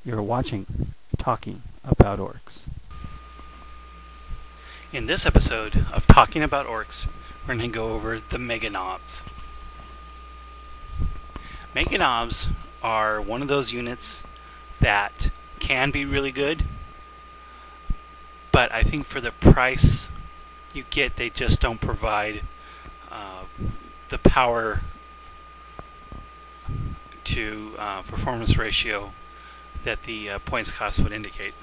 You're watching Talking About Orks. In this episode of Talking About Orks, we're going to go over the Meganobz. Meganobz are one of those units that can be really good, but I think for the price you get, they just don't provide the power to performance ratio that the points cost would indicate.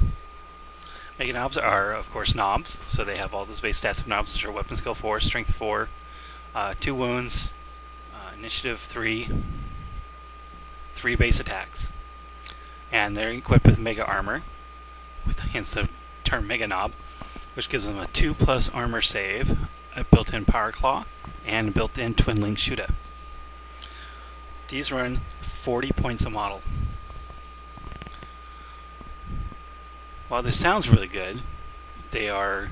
Meganobz are, of course, knobs, so they have all those base stats of knobs, which are weapon skill 4, strength 4, 2 wounds, initiative 3, 3 base attacks. And they're equipped with mega armor, with hence the term Meganob, which gives them a 2+ armor save, a built-in power claw, and a built-in twin link shooter. These run 40 points a model. While this sounds really good, they are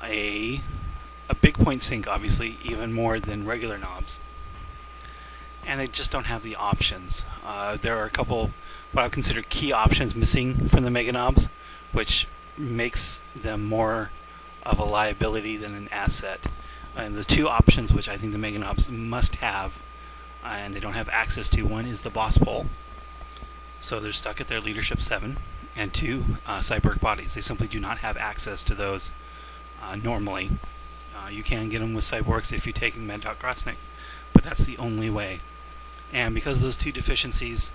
a big point sink, obviously, even more than regular knobs. And they just don't have the options. There are a couple what I would consider key options missing from the Meganobz, which makes them more of a liability than an asset. And the two options which I think the Meganobz must have, and they don't have access to, one is the boss pole. So they're stuck at their leadership 7. And 2, cyborg bodies. They simply do not have access to those normally. You can get them with cyborgs if you take Med Grosnick, but that's the only way. And because of those two deficiencies,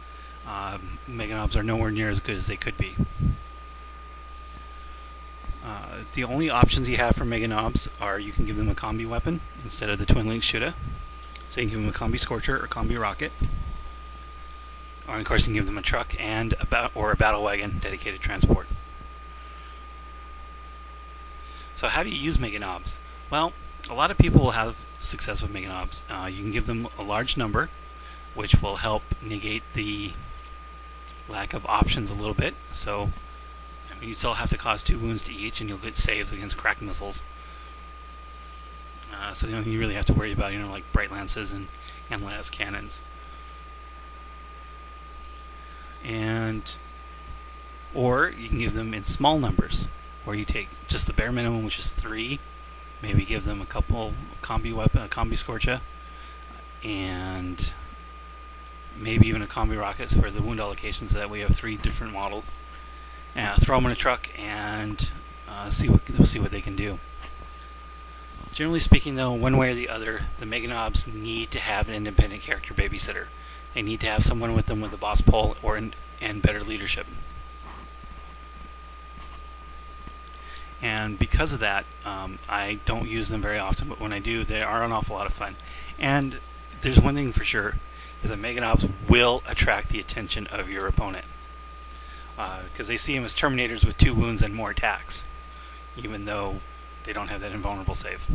Meganobz are nowhere near as good as they could be. The only options you have for Meganobz are you can give them a combi weapon instead of the twin link shooter. So you can give them a combi scorcher or combi rocket. Or of course you can give them a truck and a battle wagon dedicated transport. So how do you use Meganobz? Well, a lot of people will have success with Meganobz. You can give them a large number, which will help negate the lack of options a little bit. So I mean, you still have to cause 2 wounds to each, and you'll get saves against crack missiles. So the only thing you really have to worry about, like bright lances and las cannons. Or you can give them in small numbers, where you take just the bare minimum, which is 3, maybe give them a couple combi weapon, a combi scorcher, and maybe even a combi rockets for the wound allocation, so that we have 3 different models. Throw them in a truck and see what they can do. Generally speaking, though, one way or the other, the Meganobz need to have an independent character babysitter. They need to have someone with them with a boss pole and better leadership. And because of that, I don't use them very often, but when I do, they are an awful lot of fun. And there's one thing for sure, is that Meganobz will attract the attention of your opponent. Because they see them as Terminators with 2 wounds and more attacks, even though they don't have that invulnerable save.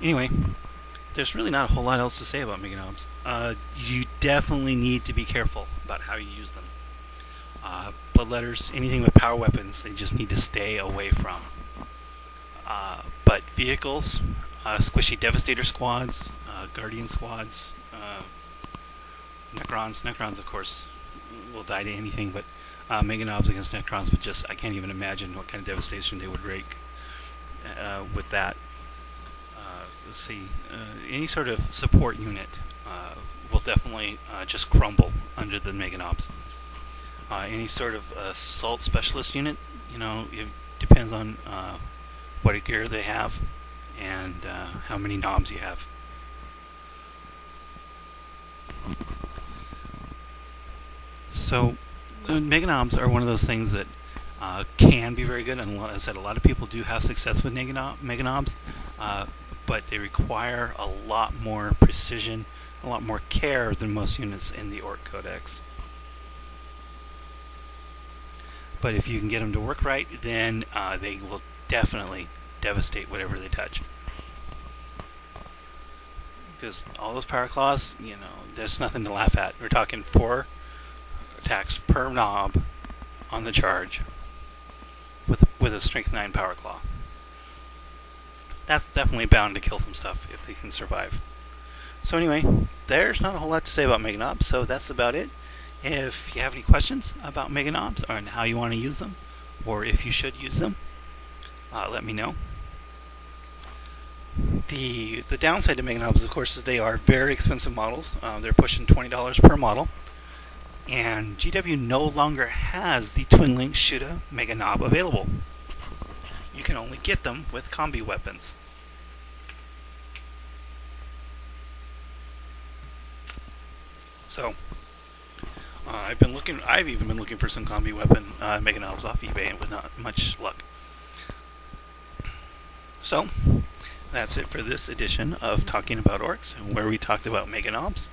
Anyway, there's really not a whole lot else to say about Meganobz. You definitely need to be careful about how you use them. Bloodletters, anything with power weapons, they just need to stay away from. But vehicles, squishy Devastator squads, Guardian squads, Necrons of course will die to anything, but Meganobz against Necrons would just, I can't even imagine what kind of devastation they would wreak with that. Let's see, any sort of support unit will definitely just crumble under the Meganobz. Any sort of assault specialist unit, it depends on what gear they have and how many knobs you have. So Meganobz are one of those things that can be very good, and as I said, a lot of people do have success with Meganobz, but they require a lot more precision, a lot more care than most units in the Ork Codex. But if you can get them to work right, then they will definitely devastate whatever they touch. Because all those power claws, there's nothing to laugh at. We're talking 4 attacks per knob on the charge with a strength 9 power claw. that's definitely bound to kill some stuff if they can survive. So anyway, there's not a whole lot to say about Meganobz, so that's about it. If you have any questions about Meganobz or how you want to use them, or if you should use them, let me know. The downside to Meganobz, of course, is they are very expensive models. They're pushing $20 per model. And GW no longer has the Twin Link Shuta Meganob available. You can only get them with combi weapons. So, I've even been looking for some combi weapon Meganobz off eBay and with not much luck. So, that's it for this edition of Talking About Orks, where we talked about Meganobz.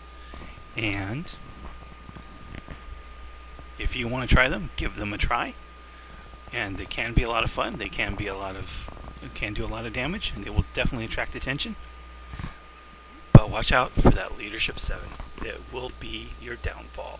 And if you want to try them, give them a try. And they can be a lot of fun. They can do a lot of damage, and they will definitely attract attention. But watch out for that Leadership 7. It will be your downfall.